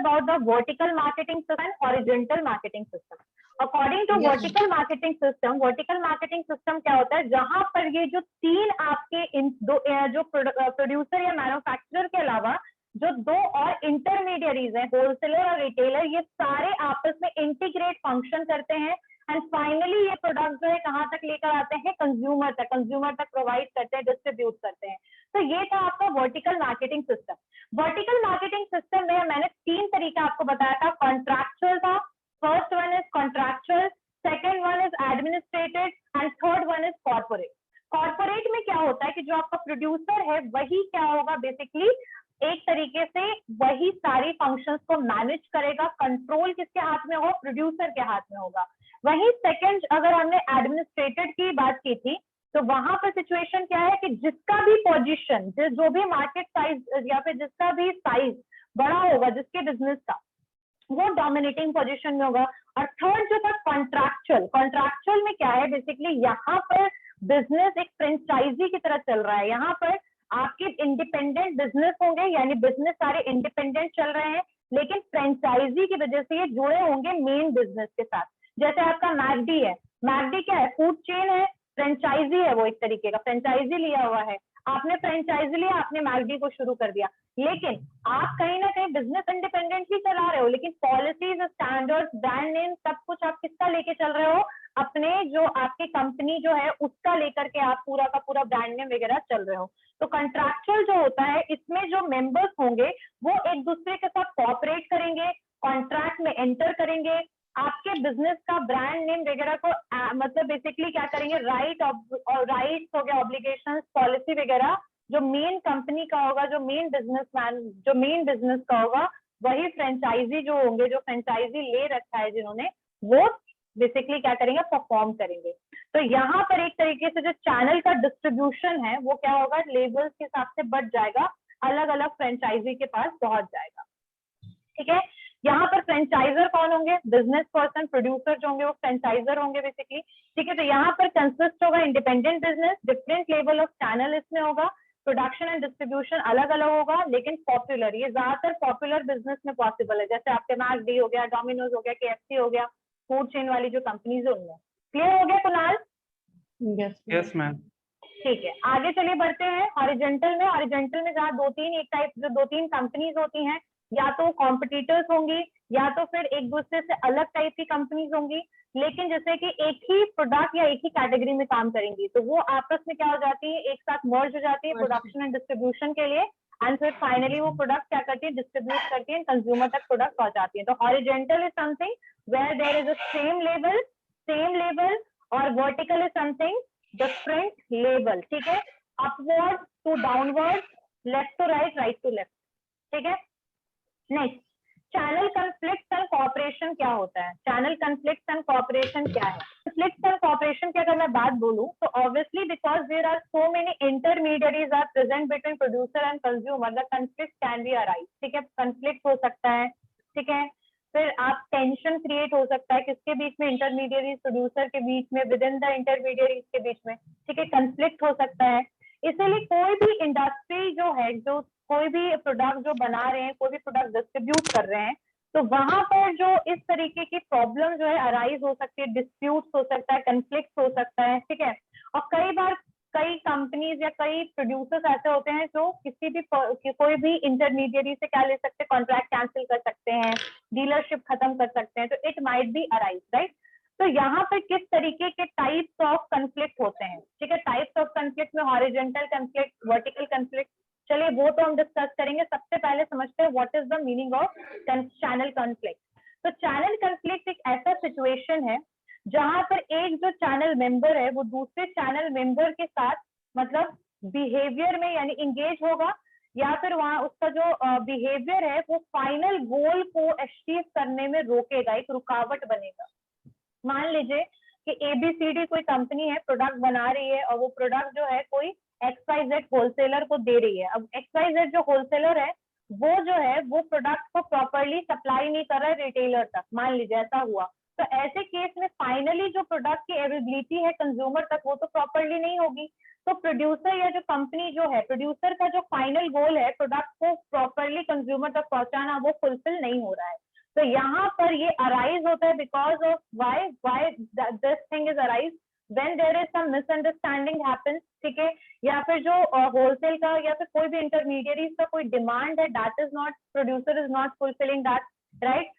about the vertical marketing system and horizontal marketing system. According to vertical marketing system क्या होता है, जहां पर ये जो तीन आपके जो प्रोड्यूसर या मैन्युफैक्चरर के अलावा जो दो और इंटरमीडियरीज हैं, होलसेलर और रिटेलर, ये सारे आपस में इंटीग्रेट फंक्शन करते हैं एंड फाइनली ये प्रोडक्ट जो है कहाँ तक लेकर आते हैं, कंज्यूमर तक प्रोवाइड करते हैं, डिस्ट्रीब्यूट करते हैं। तो ये था आपका vertical marketing system. Vertical marketing system में मैंने तीन तरीका आपको बताया था। कॉन्ट्रैक्चुअल था, first one is contractual, second one is administrative and third one is corporate. Corporate में क्या होता है कि जो आपका प्रोड्यूसर है वही क्या होगा, बेसिकली एक तरीके से वही सारी फंक्शंस को मैनेज करेगा। कंट्रोल किसके हाथ में होगा, प्रोड्यूसर के हाथ में होगा। वही सेकंड, अगर हमने एडमिनिस्ट्रेटेड की बात की थी तो वहां पर सिचुएशन क्या है कि जिसका भी पोजीशन, जो भी मार्केट साइज या फिर जिसका भी साइज बड़ा होगा जिसके बिजनेस का, वो डोमिनेटिंग पोजीशन में होगा। और थर्ड जो था कॉन्ट्रैक्चुअल। कॉन्ट्रैक्चुअल में क्या है, बेसिकली यहाँ पर बिजनेस एक फ्रेंचाइजी की तरह चल रहा है। यहाँ पर आपके इंडिपेंडेंट बिजनेस होंगे, यानी बिजनेस सारे इंडिपेंडेंट चल रहे हैं, लेकिन फ्रेंचाइजी की वजह से ये जुड़े होंगे मेन बिजनेस के साथ। जैसे आपका मैकडी है, मैकडी क्या है, फूड चेन है, फ्रेंचाइजी है, वो एक तरीके का फ्रेंचाइजी लिया हुआ है। आपने फ्रेंचाइजी लिया, आपने मैकडी को शुरू कर दिया, लेकिन आप कहीं ना कहीं बिजनेस इंडिपेंडेंटली चला रहे हो, लेकिन पॉलिसीज, स्टैंडर्ड्स, ब्रांड नेम, सब कुछ आप किसका लेके चल रहे हो, अपने जो आपकी कंपनी जो है उसका लेकर के आप पूरा का पूरा ब्रांड नेम वगैरह चल रहे हो। तो कंट्रैक्चुअल जो होता है, इसमें जो मेंबर्स होंगे वो एक दूसरे के साथ कोऑपरेट करेंगे, कॉन्ट्रैक्ट में एंटर करेंगे, आपके बिजनेस का ब्रांड नेम वगैरह को मतलब बेसिकली क्या करेंगे, राइट्स हो गया, ऑब्लिगेशंस, पॉलिसी वगैरह जो मेन कंपनी का होगा, जो मेन बिजनेस का होगा, वही फ्रेंचाइजी जो होंगे, जो फ्रेंचाइजी ले रखा है जिन्होंने, वो बेसिकली क्या करेंगे, परफॉर्म करेंगे। तो यहाँ पर एक तरीके से जो चैनल का डिस्ट्रीब्यूशन है वो क्या होगा, लेबल्स के हिसाब से बढ़ जाएगा, अलग अलग फ्रेंचाइजी के पास पहुंच जाएगा। ठीक है, यहाँ पर फ्रेंचाइजर कौन होंगे, बिजनेस पर्सन, प्रोड्यूसर जो होंगे वो फ्रेंचाइजर होंगे बेसिकली। ठीक है, तो यहाँ पर कंसिस्ट होगा independent business, different level of channel इसमें होगा, प्रोडक्शन एंड डिस्ट्रीब्यूशन अलग अलग होगा, लेकिन पॉपुलर, ये ज्यादातर पॉपुलर बिजनेस में पॉसिबल है, जैसे आपके मैकडी हो गया, डोमिनोज हो गया, केएफसी हो गया, फूड चेन वाली जो कंपनीज है उनमें। क्लियर हो गया कुणाल? Yes ma'am. ठीक है, आगे चलिए बढ़ते हैं हॉरिजॉन्टल में। हॉरिजॉन्टल में जहाँ दो तीन कंपनीज होती हैं, या तो कॉम्पिटिटर्स होंगी या तो फिर एक दूसरे से अलग टाइप की कंपनीज होंगी, लेकिन जैसे कि एक ही प्रोडक्ट या एक ही कैटेगरी में काम करेंगी, तो वो आपस में क्या हो जाती है, एक साथ मर्ज हो जाती है प्रोडक्शन एंड डिस्ट्रीब्यूशन के लिए, एंड फिर फाइनली वो प्रोडक्ट क्या करती है, डिस्ट्रीब्यूट करती है, कंज्यूमर तक प्रोडक्ट पहुंचाती है। तो horizontal is something where there is a same level, और vertical is something different level. ठीक है, upward to downward, left to right, right to left. ठीक है, next, channel conflicts and cooperation क्या होता है? चैनल कॉन्फ्लिक्ट्स एंड कोऑपरेशन क्या है? कॉन्फ्लिक्ट्स एंड कोऑपरेशन की अगर मैं बात बोलूं तो obviously because there are so many intermediaries are present between producer and consumer, the conflict can be arise. ठीक है, कॉन्फ्लिक्ट हो सकता है, ठीक है, फिर आप टेंशन क्रिएट हो सकता है किसके बीच में, इंटरमीडिएटरीज प्रोड्यूसर के बीच में, विद इन द इंटरमीडिएटरीज के बीच में। ठीक है, कॉन्फ्लिक्ट हो सकता है। इसीलिए कोई भी इंडस्ट्री जो है, जो कोई भी प्रोडक्ट जो बना रहे हैं, कोई भी प्रोडक्ट डिस्ट्रीब्यूट कर रहे हैं, तो वहां पर जो इस तरीके की प्रॉब्लम जो है अराइज हो सकती है, डिस्प्यूट हो सकता है, कन्फ्लिक्ट हो सकता है। ठीक है, और कई बार कई कंपनीज या कई प्रोड्यूसर्स ऐसे होते हैं जो किसी भी कोई भी इंटरमीडिएटरी से क्या ले सकते हैं, कॉन्ट्रैक्ट कैंसिल कर सकते हैं, डीलरशिप खत्म कर सकते हैं, तो it might be arise, right. तो यहाँ पर किस तरीके के टाइप्स ऑफ कन्फ्लिक्ट होते हैं? ठीक है, टाइप्स ऑफ कन्फ्लिक्ट में हॉरिजॉन्टल कन्फ्लिक्ट, वर्टिकल कन्फ्लिक्ट, चलिए वो तो हम डिस्कस करेंगे। सबसे पहले समझते हैं what is the meaning of channel conflict. तो चैनल कॉन्फ्लिक्ट एक ऐसा सिचुएशन है जहां पर एक जो चैनल मेंबर है वो दूसरे चैनल मेंबर के साथ मतलब बिहेवियर में यानी इंगेज होगा, या फिर वहां उसका जो बिहेवियर है वो फाइनल गोल को अचीव करने में रोकेगा, एक रुकावट बनेगा। मान लीजिए कि ABCD कोई कंपनी है, प्रोडक्ट बना रही है, और वो प्रोडक्ट जो है कोई XYZ होलसेलर को दे रही है। अब XYZ जो होलसेलर है वो जो है वो प्रोडक्ट को प्रॉपरली सप्लाई नहीं कर रहा है रिटेलर तक, मान लीजिए ऐसा हुआ, तो ऐसे केस में फाइनली जो प्रोडक्ट की अवेलेबिलिटी है कंज्यूमर तक वो तो प्रॉपरली नहीं होगी। तो प्रोड्यूसर या जो कंपनी जो है, प्रोड्यूसर का जो फाइनल गोल है प्रोडक्ट को प्रॉपरली कंज्यूमर तक पहुंचाना, वो फुलफिल नहीं हो रहा है। तो यहाँ पर ये अराइज होता है because of why this thing is arise when there is some misunderstanding happens, ठीक है, या फिर जो होलसेल का या फिर कोई भी इंटरमीडियरीज का कोई डिमांड है that is not, producer is not fulfilling that, right.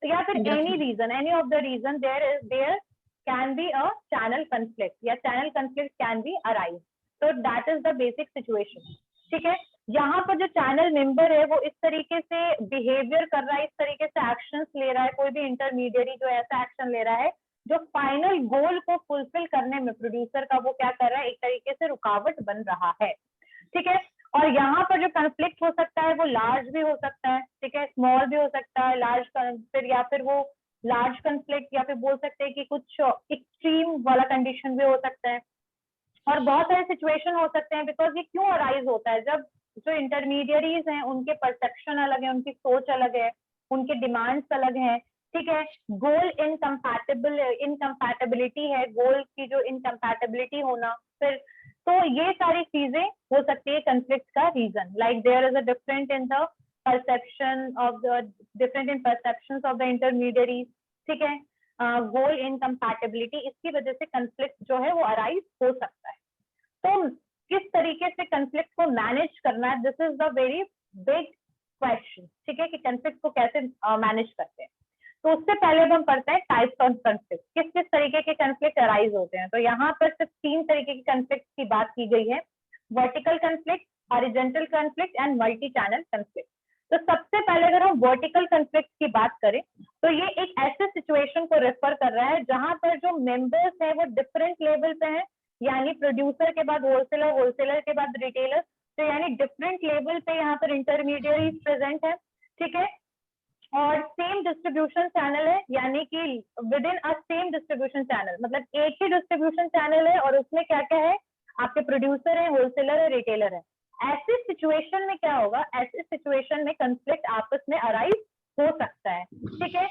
या फिर any reason, any of the reason there can be a channel conflict या channel conflict can be arise. तो that is the basic situation, ठीक है। यहाँ पर जो channel member है वो इस तरीके से बिहेवियर कर रहा है, इस तरीके से एक्शंस ले रहा है, कोई भी इंटरमीडियरी जो ऐसा एक्शन ले रहा है जो फाइनल गोल को फुलफिल करने में प्रोड्यूसर का वो क्या कर रहा है, एक तरीके से रुकावट बन रहा है, ठीक है। और यहाँ पर जो कन्फ्लिक्ट हो सकता है वो लार्ज भी हो सकता है, ठीक है, स्मॉल भी हो सकता है, लार्ज फिर या फिर वो लार्ज कन्फ्लिक्ट या फिर बोल सकते हैं कि कुछ एक्सट्रीम वाला कंडीशन भी हो सकता है। और बहुत सारे सिचुएशन हो सकते हैं बिकॉज ये क्यों अराइज होता है, जब जो इंटरमीडियरीज हैं उनके परसेप्शन अलग है, उनकी सोच अलग है, उनके डिमांड्स अलग हैं, ठीक है, गोल इनकम्पैटिबिलिटी है, गोल की जो इनकम्पैटिबिलिटी होना, फिर तो ये सारी चीजें हो सकती है कंफ्लिक्ट का reason. Like there is a different in the perception of the different in perceptions of the intermediaries, ठीक है, गोल इनकम्पैटिबिलिटी, इसकी वजह से कंफ्लिक्ट जो है वो अराइज हो सकता है। तो किस तरीके से कंफ्लिक्ट को मैनेज करना है, this is the very big question, ठीक है, कि कंफ्लिक्ट को कैसे मैनेज करते हैं। तो उससे पहले हम पढ़ते हैं टाइप्स ऑफ कंफ्लिक्ट, किस किस तरीके के कंफ्लिक्ट अराइज होते हैं। तो यहाँ पर सिर्फ 3 तरीके के कंफ्लिक्ट की बात की गई है, vertical conflict, horizontal conflict and multi channel conflict. तो सबसे पहले अगर हम वर्टिकल कंफ्लिक्ट की बात करें तो ये एक ऐसे सिचुएशन को रेफर कर रहा है जहां पर जो मेंबर्स हैं वो डिफरेंट लेवल पे हैं, यानी प्रोड्यूसर के बाद होलसेलर, होलसेलर के बाद रिटेलर, तो यानी डिफरेंट लेवल पे यहाँ पर इंटरमीडियरीज प्रेजेंट है, ठीक है, और सेम डिस्ट्रीब्यूशन चैनल है, यानी कि with in a same distribution channel, मतलब एक ही डिस्ट्रीब्यूशन चैनल है और उसमें क्या क्या है, आपके प्रोड्यूसर है, होलसेलर है, रिटेलर है। ऐसी सिचुएशन में क्या होगा, ऐसी सिचुएशन में कंफ्लिक्ट आपस में अराइज हो सकता है, ठीक है,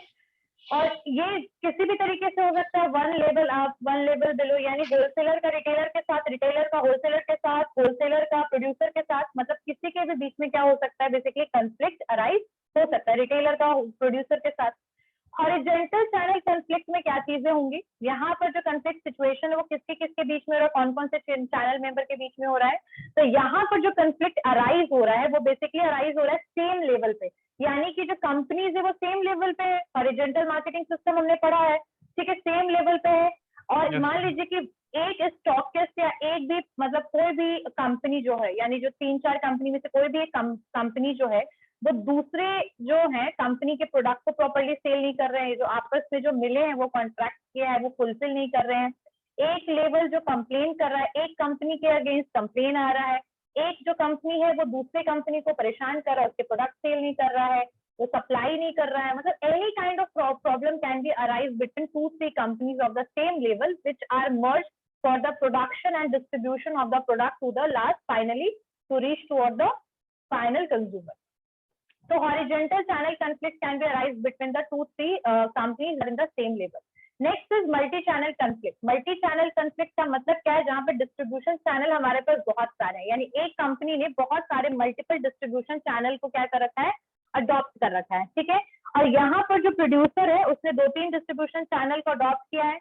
और ये किसी भी तरीके से हो सकता है, one level up, one level below, यानी होलसेलर का रिटेलर के साथ, रिटेलर का होलसेलर के साथ, होलसेलर का प्रोड्यूसर के साथ, मतलब किसी के भी बीच में क्या हो सकता है, बेसिकली कंफ्लिक्ट अराइज हो सकता है, रिटेलर का प्रोड्यूसर के साथ। हॉरिजॉन्टल चैनल कंफ्लिक्ट में क्या चीजें होंगी, यहाँ पर जो कंफ्लिक्ट सिचुएशन है वो किसके किसके बीच में हो रहा है, कौन कौन से चैनल मेंबर के बीच में हो रहा है। तो यहाँ पर जो कंफ्लिक्ट अराइज हो रहा है वो बेसिकली अराइज हो रहा है सेम लेवल पे, यानी कि जो कंपनीज है वो सेम लेवल पे है, हॉरिजॉन्टल मार्केटिंग सिस्टम हमने पढ़ा है, ठीक है, सेम लेवल पे है। और मान लीजिए कि एक स्टॉकिस्ट या एक भी मतलब कोई भी कंपनी जो है, यानी जो 3-4 कंपनी में से कोई भी एक कंपनी जो है वो दूसरे जो है कंपनी के प्रोडक्ट को प्रॉपर्ली सेल नहीं कर रहे हैं, जो आपस में जो मिले हैं वो कॉन्ट्रैक्ट किया है वो फुलफिल नहीं कर रहे हैं, एक लेवल जो कंप्लेन कर रहा है, एक कंपनी के अगेंस्ट कंप्लेन आ रहा है, एक जो कंपनी है वो दूसरे कंपनी को परेशान कर रहा है, उसके प्रोडक्ट सेल नहीं कर रहा है, वो सप्लाई नहीं कर रहा है, मतलब any kind of problem can be arise between 2-3 companies of the same level which are merged for the production and distribution of the product to the last finally to reach toward the final consumer. So horizontal channel conflict can be arise between the 2-3 companies in the same level. Next is multi-channel conflict. Multi-channel conflict का मतलब क्या है, जहाँ पे distribution channel हमारे पास बहुत सारे हैं, यानी एक कंपनी ने बहुत सारे मल्टीपल डिस्ट्रीब्यूशन चैनल को क्या कर रखा है, अडॉप्ट कर रखा है, ठीक है, और यहाँ पर जो प्रोड्यूसर है उसने 2-3 डिस्ट्रीब्यूशन चैनल को अडॉप्ट किया है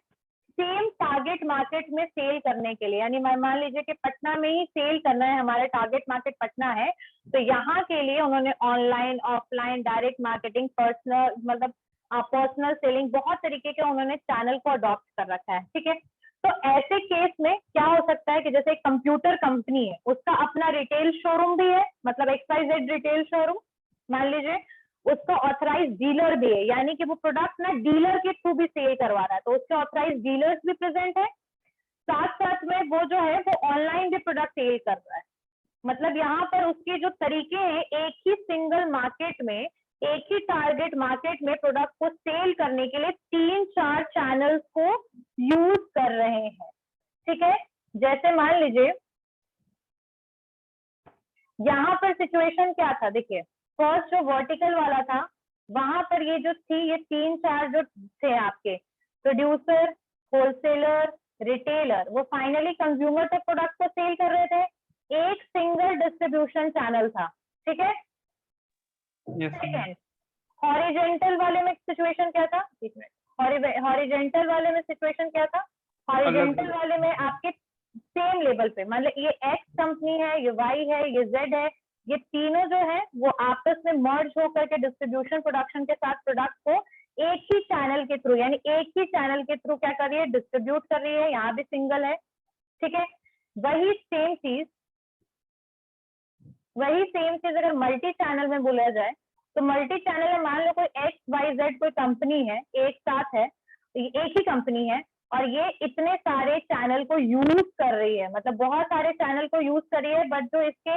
सेम टारगेट मार्केट में सेल करने के लिए, यानी मान लीजिए कि पटना में ही सेल करना है, हमारा टारगेट मार्केट पटना है, तो यहाँ के लिए उन्होंने online, offline, direct marketing, personal मतलब पर्सनल सेलिंग, बहुत तरीके के उन्होंने चैनल को अडॉप्ट कर रखा है, ठीक है। तो ऐसे केस में क्या हो सकता है कि जैसे एक कंप्यूटर कंपनी है, उसका अपना रिटेल शोरूम भी है, मतलब XYZ रिटेल शोरूम, मान लीजिए उसका ऑथराइज डीलर भी है, यानी कि वो प्रोडक्ट ना डीलर के थ्रू भी सेल करवा रहा है, तो उसके ऑथराइज डीलर्स भी प्रेजेंट है, साथ साथ में वो जो है वो ऑनलाइन भी प्रोडक्ट सेल कर रहा है, मतलब यहाँ पर उसके जो तरीके हैं एक ही सिंगल मार्केट में, एक ही टारगेट मार्केट में प्रोडक्ट को सेल करने के लिए 3-4 चैनल्स को यूज कर रहे हैं, ठीक है। जैसे मान लीजिए यहाँ पर सिचुएशन क्या था, देखिए फर्स्ट जो वर्टिकल वाला था वहां पर ये जो थी, ये 3-4 जो थे आपके प्रोड्यूसर, होलसेलर, रिटेलर, वो फाइनली कंज्यूमर तक प्रोडक्ट को सेल कर रहे थे। एक सिंगल डिस्ट्रीब्यूशन चैनल था, ठीक है। सेकेंड, हॉरिजेंटल वाले में सिचुएशन क्या था, हॉरिजेंटल वाले में सिचुएशन क्या था, हॉरिजेंटल वाले में आपके सेम लेवल पे, मतलब ये एक्स कंपनी है, ये वाई है, ये जेड है, ये तीनों जो है वो आपस में मर्ज होकर के डिस्ट्रीब्यूशन प्रोडक्शन के साथ प्रोडक्ट को एक ही चैनल के थ्रू, यानी एक ही चैनल के थ्रू क्या कर रही है, डिस्ट्रीब्यूट कर रही है। यहाँ भी सिंगल है, ठीक है। वही सेम चीज अगर मल्टी चैनल में बोला जाए तो मल्टी चैनल में मान लो कोई एक्स वाई जेड कोई कंपनी है, एक साथ है, एक ही कंपनी है और ये इतने सारे चैनल को यूज कर रही है, मतलब बहुत सारे चैनल को यूज कर रही है, बट जो इसके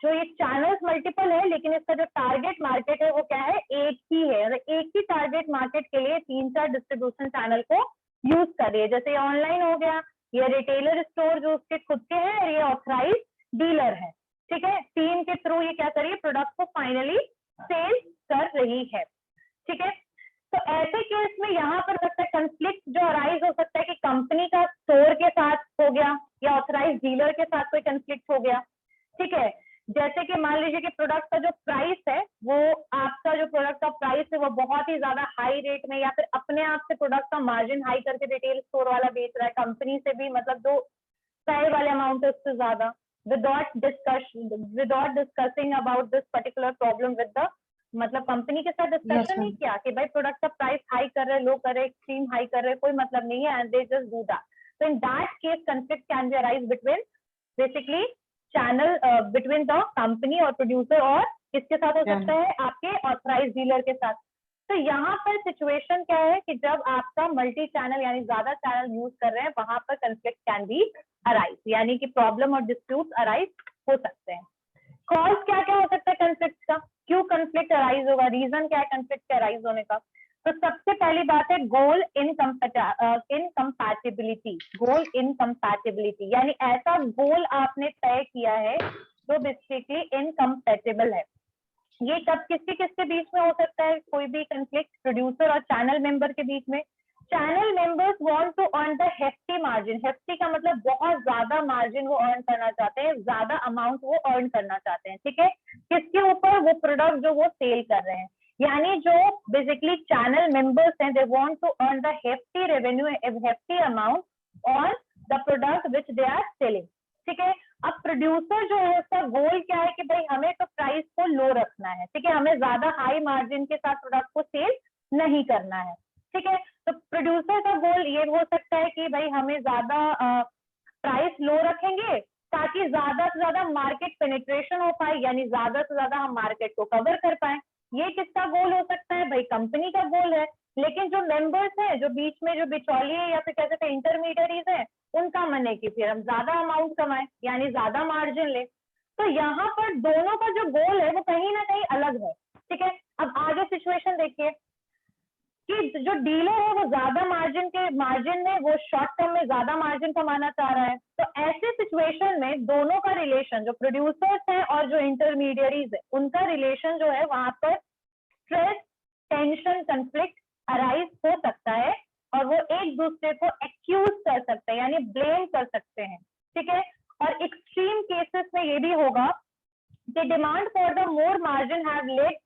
जो ये चैनल्स मल्टीपल है लेकिन इसका जो टारगेट मार्केट है वो क्या है, एक ही है। एक ही टारगेट मार्केट के लिए 3-4 डिस्ट्रीब्यूशन चैनल को यूज कर रही है। जैसे ऑनलाइन हो गया, ये रिटेलर स्टोर जो उसके खुद के हैं, और ये ऑथराइज डीलर है, ठीक है। 3 के थ्रू ये क्या कर रही है, प्रोडक्ट को फाइनली सेल कर रही है, ठीक है। तो ऐसे केस में यहाँ पर सकता है कंफ्लिक्ट जो अराइज हो सकता है कि कंपनी का स्टोर के साथ हो गया या ऑथराइज डीलर के साथ कोई कंफ्लिक्ट हो गया, ठीक है। जैसे कि मान लीजिए कि प्रोडक्ट का जो प्राइस है, वो आपका जो प्रोडक्ट का प्राइस है वो बहुत ही ज्यादा हाई रेट में, या फिर अपने आप से प्रोडक्ट का मार्जिन हाई करके रिटेल स्टोर वाला बेच रहा है, कंपनी से भी मतलब जो तय वाले अमाउंट है उससे ज्यादा, without discussing about this particular problem with the, मतलब कंपनी के साथ डिस्कशन नहीं किया कि भाई प्रोडक्ट का प्राइस हाई कर रहे, लो कर रहे, एक्सट्रीम हाई कर रहे, कोई मतलब नहीं है, and they just do that. So in that case, conflict can be arise between basically channel between the company और producer, और किसके साथ हो सकता है, आपके ऑथराइज डीलर के साथ। तो यहाँ पर सिचुएशन क्या है कि जब आपका मल्टी चैनल यानी ज्यादा चैनल यूज कर रहे हैं, वहां पर कंफ्लिक्ट कैन बी अराइज, यानी कि प्रॉब्लम और डिस्प्यूट अराइज हो सकते हैं। कॉज क्या क्या हो सकता है कंफ्लिक्ट का, क्यों कंफ्लिक्ट अराइज होगा, रीजन क्या है कंफ्लिक्ट के अराइज होने का। तो सबसे पहली बात है गोल इनकम्पैटिबिलिटी। गोल इनकम्पैटिबिलिटी यानी ऐसा गोल आपने तय किया है जो बेसिकली इनकम्पैटिबल है। ये कब किसके किसके बीच में हो सकता है कोई भी कंफ्लिक्ट, प्रोड्यूसर और चैनल मेंबर के बीच में। Channel members want to earn the hefty margin, hefty का मतलब बहुत ज्यादा मार्जिन वो अर्न करना चाहते हैं, ज्यादा अमाउंट वो अर्न करना चाहते हैं, ठीक है। किसके ऊपर, वो प्रोडक्ट जो वो सेल कर रहे हैं, यानी जो बेसिकली चैनल मेंबर्स हैं, they want to earn the hefty revenue, hefty amount on the product which they are selling, ठीक है। अब प्रोड्यूसर जो है उसका गोल क्या है कि भाई हमें तो प्राइस को लो रखना है, ठीक है, हमें ज्यादा हाई मार्जिन के साथ प्रोडक्ट को सेल नहीं करना है, ठीक है। तो प्रोड्यूसर का गोल ये हो सकता है कि भाई हमें ज्यादा प्राइस लो रखेंगे ताकि ज्यादा से ज्यादा मार्केट पेनिट्रेशन हो पाए, यानी ज्यादा से ज्यादा हम मार्केट को कवर कर पाए। ये किसका गोल हो सकता है, भाई कंपनी का गोल है। लेकिन जो मेंबर्स हैं, जो बीच में जो बिचौलिए या फिर कह सकते हैं इंटरमीडियरीज है, उनका मन है कि फिर हम ज्यादा अमाउंट कमाएं, यानी ज्यादा मार्जिन ले। तो यहाँ पर दोनों का जो गोल है वो कहीं ना कहीं अलग है, ठीक है। अब आगे सिचुएशन देखिए कि जो डीलर है वो ज्यादा मार्जिन में वो शॉर्ट टर्म में ज्यादा मार्जिन कमाना चाह रहा है। तो ऐसे सिचुएशन में दोनों का रिलेशन, जो प्रोड्यूसर्स है और जो इंटरमीडियरीज है, उनका रिलेशन जो है वहां पर स्ट्रेस, टेंशन, कंफ्लिक्ट अराइज हो सकता है और वो एक दूसरे को एक्यूज कर सकते हैं, यानी ब्लेम कर सकते हैं, ठीक है। और एक्सट्रीम केसेस में ये भी होगा कि demand for the more margin have led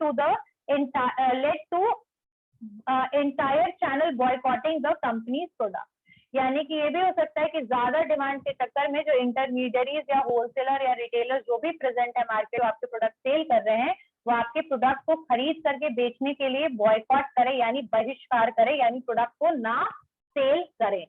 to entire channel boycotting the company's product, यानी कि ये भी हो सकता है कि ज्यादा डिमांड के चक्कर में जो इंटरमीडियरीज या होलसेलर या रिटेलर जो भी प्रेजेंट है मार्केट, जो आपके प्रोडक्ट सेल कर रहे हैं, वो आपके प्रोडक्ट को खरीद करके बेचने के लिए बॉयकॉट करे, यानी बहिष्कार करे, यानी प्रोडक्ट को ना सेल करे।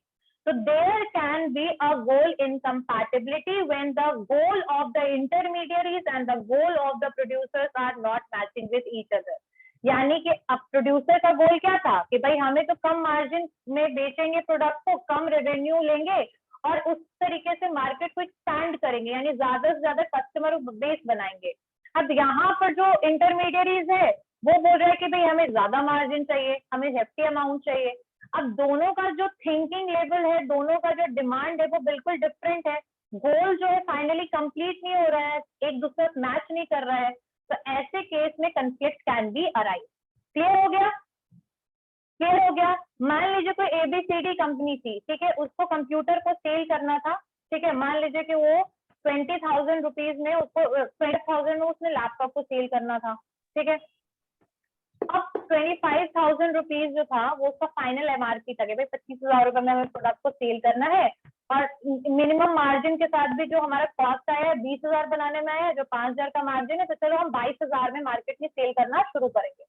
So there can be a goal incompatibility when the goal of the intermediaries and the goal of the producers are not matching with each other. यानी कि अब प्रोड्यूसर का गोल क्या था कि भाई हमें तो कम मार्जिन में बेचेंगे प्रोडक्ट को, कम रेवेन्यू लेंगे और उस तरीके से मार्केट को एक्सपैंड करेंगे, यानी ज्यादा से ज्यादा कस्टमर बेस बनाएंगे। अब यहाँ पर जो इंटरमीडियरीज है वो बोल रहे हैं कि भाई हमें ज्यादा मार्जिन चाहिए, हमें हेफ्टी अमाउंट चाहिए। अब दोनों का जो थिंकिंग लेवल है, दोनों का जो डिमांड है वो बिल्कुल डिफरेंट है, गोल जो है फाइनली कंप्लीट नहीं हो रहा है, एक दूसरे मैच नहीं कर रहा है। तो ऐसे केस में conflict can be arise. Clear हो गया? क्लियर हो गया। मान लीजिए कोई ABCD कंपनी थी, ठीक है, उसको कंप्यूटर को सेल करना था, ठीक है, मान लीजिए कि वो 20,000 रुपीज में उसको 20,000 में उसने लैपटॉप को सेल करना था, ठीक है। अब 25,000 रुपीज जो था वो उसका फाइनल MRP था कि भाई 25,000 रुपए में हमें प्रोडक्ट को सेल करना है, और मिनिमम मार्जिन के साथ भी जो हमारा कॉस्ट आया है 20,000 बनाने में आया है, जो 5,000 का मार्जिन है, तो चलो हम 22,000 में मार्केट में सेल करना शुरू करेंगे,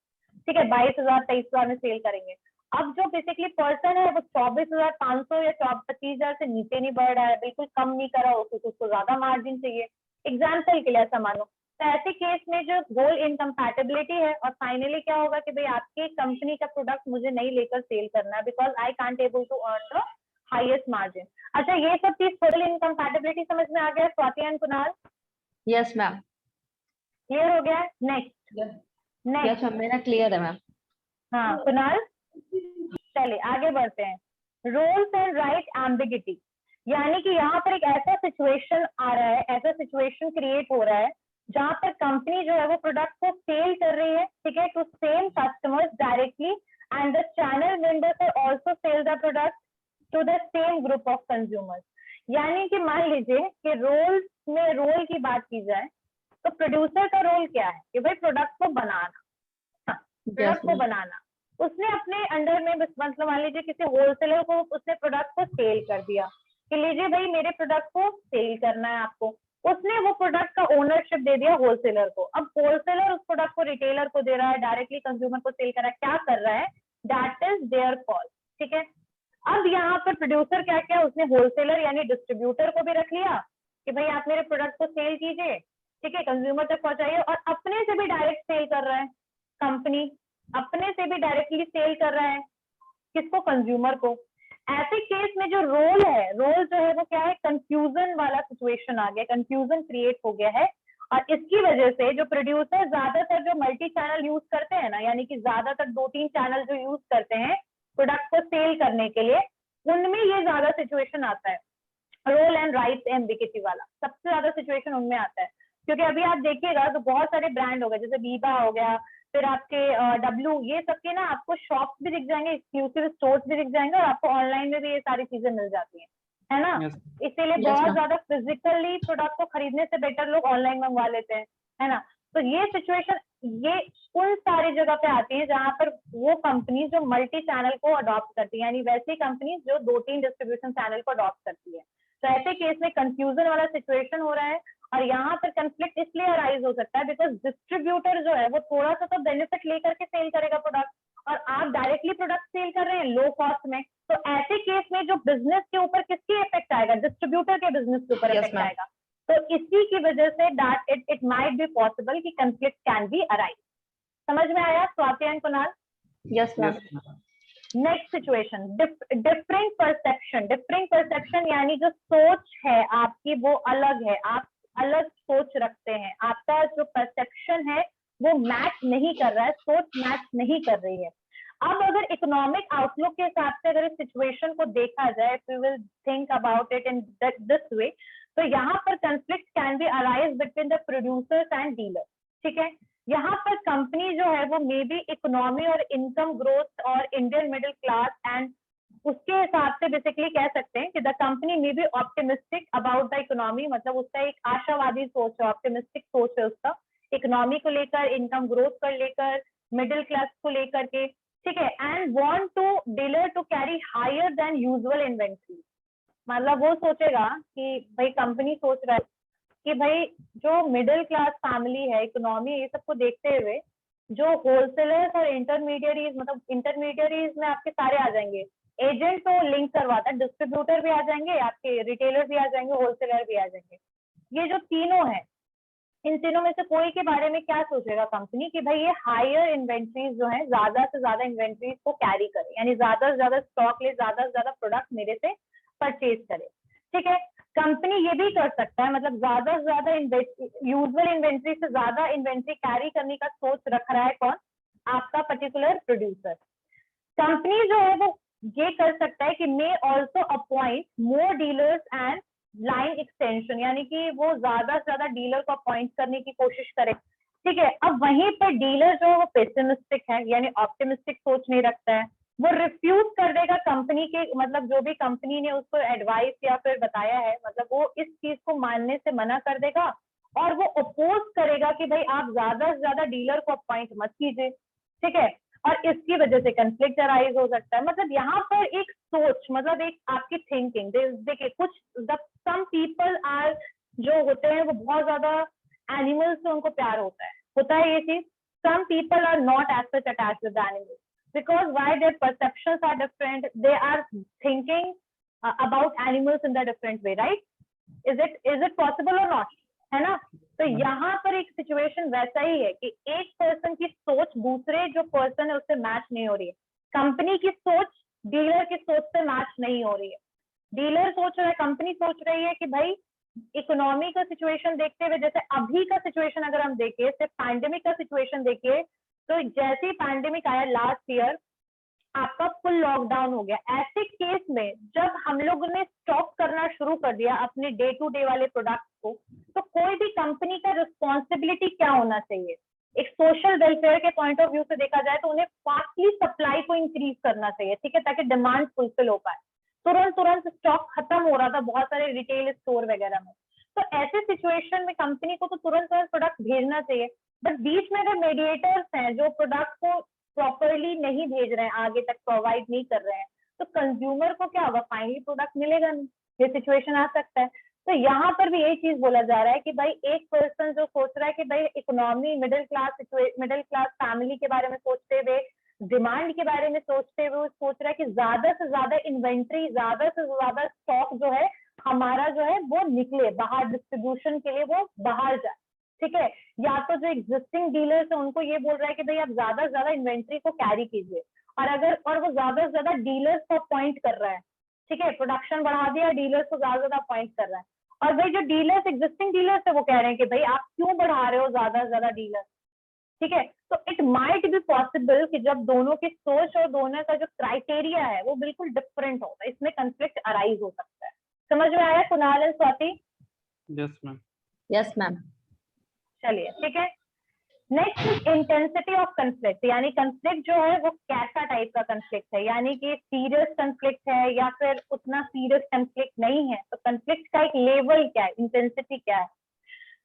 ठीक है, 22,000 23,000 में सेल करेंगे। अब जो बेसिकली पर्सन है वो 24,500 या 25,000 से नीचे नहीं बढ़ रहा है, बिल्कुल कम नहीं कर रहा हो, क्योंकि उसको ज्यादा मार्जिन चाहिए, एग्जाम्पल के लिए ऐसा मानो। तो ऐसे केस में जो गोल इनकम्पैटिबिलिटी है, और फाइनली क्या होगा कि भाई आपकी कंपनी का प्रोडक्ट मुझे नहीं लेकर सेल करना है, because I can't able to earn the highest margin. अच्छा, ये सब चीज गोल इनकम्पैटिबिलिटी समझ में आ गया Swati and Kunal? Yes ma'am. Clear हो गया? नेक्स्ट यस मैम, मेरा क्लियर है मैम। हाँ कुणाल, चलिए आगे बढ़ते हैं। रोल्स एंड राइट एम्बिगिटी, यानी कि यहाँ पर एक ऐसा सिचुएशन आ रहा है, ऐसा सिचुएशन क्रिएट हो रहा है जहां पर कंपनी जो है वो प्रोडक्ट को सेल कर रही है, ठीक है, to same customers directly, and the channel members are also sell the product to the same group of consumers. यानी कि मान लीजिए कि रोल की बात की जाए तो प्रोड्यूसर का रोल क्या है कि भाई प्रोडक्ट को बनाना, प्रोडक्ट को बनाना, उसने अपने अंडर में मतलब मान लीजिए किसी होलसेलर को उसने प्रोडक्ट को सेल कर दिया कि लीजिए भाई मेरे प्रोडक्ट को सेल करना है आपको, उसने वो प्रोडक्ट का ओनरशिप दे दिया होलसेलर को। अब होलसेलर उस प्रोडक्ट को रिटेलर को दे रहा है, डायरेक्टली कंज्यूमर को सेल कर रहा है, क्या कर रहा है, दैट इज देयर कॉल, ठीक है। अब यहाँ पर प्रोड्यूसर क्या किया, उसने होलसेलर यानी डिस्ट्रीब्यूटर को भी रख लिया कि भाई आप मेरे प्रोडक्ट को सेल कीजिए, ठीक है, कंज्यूमर तक पहुंचाइए, और अपने से भी डायरेक्ट सेल कर रहा है, कंपनी अपने से भी डायरेक्टली सेल कर रहा है, किसको, कंज्यूमर को। ऐसे केस में जो रोल है, रोल जो है वो क्या है, कंफ्यूजन वाला सिचुएशन आ गया, कंफ्यूजन क्रिएट हो गया है, और इसकी वजह से जो प्रोड्यूसर ज्यादातर जो मल्टी चैनल यूज करते हैं ना, यानी कि ज्यादातर 2-3 चैनल जो यूज करते हैं प्रोडक्ट को सेल करने के लिए, उनमें ये ज्यादा सिचुएशन आता है, रोल एंड राइट एम्बिगिटी वाला सबसे ज्यादा सिचुएशन उनमें आता है। क्योंकि अभी आप देखिएगा तो बहुत सारे ब्रांड हो गए, जैसे बीबा हो गया, फिर आपके डब्लू, ये सबके ना आपको शॉप्स भी दिख जाएंगे, एक्सक्लूसिव स्टोर्स भी दिख जाएंगे, और आपको ऑनलाइन में भी ये सारी चीजें मिल जाती हैं, है ना। इसीलिए बहुत ज्यादा फिजिकली प्रोडक्ट को खरीदने से बेटर लोग ऑनलाइन मंगवा लेते हैं, है ना। तो ये सिचुएशन ये उन सारी जगह पे आती है जहां पर वो कंपनी जो मल्टी चैनल को अडॉप्ट करती है, यानी वैसी कंपनी जो 2-3 डिस्ट्रीब्यूशन चैनल को अडॉप्ट करती है। तो ऐसे केस में कंफ्यूजन वाला सिचुएशन हो रहा है, और यहाँ पर कंफ्लिक्ट इसलिए अराइज हो सकता है बिकॉज डिस्ट्रीब्यूटर जो है वो थोड़ा सा तो बेनिफिट लेकर के सेल करेगा प्रोडक्ट, और आप डायरेक्टली प्रोडक्ट सेल कर रहे हैं लो कॉस्ट में। तो ऐसे केस में जो बिजनेस के ऊपर किसकी इफेक्ट आएगा, डिस्ट्रीब्यूटर के बिजनेस के ऊपर इफेक्ट आएगा। तो इसी की वजह say that it might be possible कि कंफ्लिक्ट कैन बी अराइज। समझ में आया Swati and Kunal? Yes ma'am. Next situation, different perception. Different perception यानी जो सोच है आपकी वो अलग है, आप अलग सोच रखते हैं, आपका जो परसेप्शन है वो मैच नहीं कर रहा है, सोच मैच नहीं कर रही है। अब अगर इकोनॉमिक आउटलुक के हिसाब से अगर इस सिचुएशन को देखा जाए, we will think about it in this way, तो यहाँ पर conflict can be arise between the producers and dealers, ठीक है। यहाँ पर कंपनी जो है वो मे बी इकोनॉमी और इनकम ग्रोथ और इंडियन मिडिल क्लास एंड उसके हिसाब से बेसिकली कह सकते हैं कि the company may be optimistic about the economy, मतलब उसका एक आशावादी सोच है, ऑप्टिमिस्टिक सोच है उसका, इकोनॉमी को लेकर, इनकम ग्रोथ को लेकर, मिडिल क्लास को लेकर के, ठीक है, and want to dealer to carry higher than usual inventory. मतलब वो सोचेगा कि भाई कंपनी सोच रहा है कि भाई जो मिडिल क्लास फैमिली है, इकोनॉमी, ये सबको देखते हुए जो होलसेलर्स और इंटरमीडियरीज, मतलब इंटरमीडियरीज में आपके सारे आ जाएंगे, एजेंट तो लिंक करवाता है, डिस्ट्रीब्यूटर भी आ जाएंगे, आपके रिटेलर भी आ जाएंगे, होलसेलर भी आ जाएंगे। ये जो तीनों है, इन तीनों में से कोई के बारे में क्या सोचेगा कंपनी कि भाई ये हायर इन्वेंट्रीज जो है, ज्यादा से ज्यादा इन्वेंट्रीज को कैरी करे, यानी ज्यादा से ज्यादा स्टॉक ले, ज्यादा से ज्यादा प्रोडक्ट मेरे से परचेज करे, ठीक है। कंपनी ये भी कर सकता है, मतलब ज्यादा से ज्यादा यूजुअल इन्वेंट्री से ज्यादा इन्वेंट्री कैरी करने का सोच रख रहा है कौन, आपका पर्टिकुलर प्रोड्यूसर। कंपनी जो है वो ये कर सकता है कि may also appoint more dealers and line extension, यानी कि वो ज्यादा से ज्यादा डीलर को अपॉइंट करने की कोशिश करे, ठीक है। अब वहीं पर डीलर जो है वो पेसिमिस्टिक है, यानी ऑप्टिमिस्टिक सोच नहीं रखता है, वो रिफ्यूज कर देगा कंपनी के, मतलब जो भी कंपनी ने उसको एडवाइस या फिर बताया है, मतलब वो इस चीज को मानने से मना कर देगा और वो अपोज करेगा कि भाई आप ज्यादा से ज्यादा डीलर को अपॉइंट मत कीजिए, ठीक है। और इसकी वजह से कंफ्लिक्ट अराइज हो सकता है। मतलब यहाँ पर एक सोच, मतलब एक आपकी थिंकिंग, देखिए कुछ सम पीपल आर, जो होते हैं वो बहुत ज्यादा एनिमल्स से उनको प्यार होता है ये चीज। Some people are not as such attached with animals because why their perceptions are different, they are thinking about animals in the different way, right? Is it possible or not, है ना? तो यहाँ पर एक सिचुएशन वैसा ही है कि एक पर्सन की सोच दूसरे जो पर्सन है उससे मैच नहीं हो रही है। कंपनी की सोच डीलर की सोच से मैच नहीं हो रही है। डीलर सोच रहा है, कंपनी सोच रही है कि भाई इकोनॉमी का सिचुएशन देखते हुए, जैसे अभी का सिचुएशन अगर हम देखें, सिर्फ पैंडेमिक का सिचुएशन देखिए, तो जैसे ही पैंडेमिक आया लास्ट ईयर, आपका फुल लॉकडाउन हो गया। ऐसे केस में जब हम लोगों ने स्टॉप करना शुरू कर दिया अपने डे टू डे वाले प्रोडक्ट्स को, तो कोई भी कंपनी का रिस्पॉन्सिबिलिटी क्या होना चाहिए? एक सोशल वेलफेयर के पॉइंट ऑफ व्यू से देखा जाए तो उन्हें फास्टली सप्लाई को इंक्रीज करना चाहिए, ठीक है, ताकि डिमांड फुलफिल हो पाए। तुरंत स्टॉक खत्म हो रहा था बहुत सारे रिटेल स्टोर वगैरह में। तो ऐसे सिचुएशन में कंपनी को तो तुरंत प्रोडक्ट भेजना चाहिए, बट बीच में अगर मेडिएटर्स हैं जो प्रोडक्ट को प्रॉपरली नहीं भेज रहे हैं, आगे तक प्रोवाइड नहीं कर रहे हैं, तो कंज्यूमर को क्या होगा? फाइनली प्रोडक्ट मिलेगा नहीं। ये सिचुएशन आ सकता है। तो यहाँ पर भी यही चीज बोला जा रहा है कि भाई एक पर्सन जो सोच रहा है कि भाई इकोनॉमी, मिडिल क्लास फैमिली के बारे में सोचते हुए, डिमांड के बारे में सोचते हुए, वो सोच रहा है कि ज्यादा से ज्यादा इन्वेंट्री, ज्यादा से ज्यादा स्टॉक जो है हमारा जो है वो निकले बाहर, डिस्ट्रीब्यूशन के लिए वो बाहर जाए, ठीक है। या तो जो एग्जिस्टिंग डीलर्स है उनको ये बोल रहा है कि भाई आप ज्यादा से ज्यादा इन्वेंट्री को कैरी कीजिए, और वो ज्यादा से ज्यादा डीलर्स को अपॉइंट कर रहा है, ठीक है, प्रोडक्शन बढ़ा दिया, डीलर्स को ज्यादा ज्यादा अपॉइंट कर रहा है। और भाई जो डीलर्स, एग्जिस्टिंग डीलर्स है, वो कह रहे हैं कि भाई आप क्यों बढ़ा रहे हो ज्यादा से ज्यादा डीलर, ठीक है। तो इट माइट बी पॉसिबल कि जब दोनों की सोच और दोनों का जो क्राइटेरिया है वो बिल्कुल डिफरेंट होता है, इसमें कंफ्लिक्ट अराइज हो सकता है। समझ में आया Kunal and Swati? Yes ma'am. Yes ma'am. चलिए, ठीक है। नेक्स्ट, इंटेंसिटी ऑफ कंफ्लिक्ट, यानी कंफ्लिक्ट जो है वो कैसा टाइप का कंफ्लिक्ट है, यानी कि सीरियस कंफ्लिक्ट है या फिर उतना सीरियस कंफ्लिक्ट नहीं है। तो कंफ्लिक्ट का एक लेवल क्या है, इंटेंसिटी क्या है?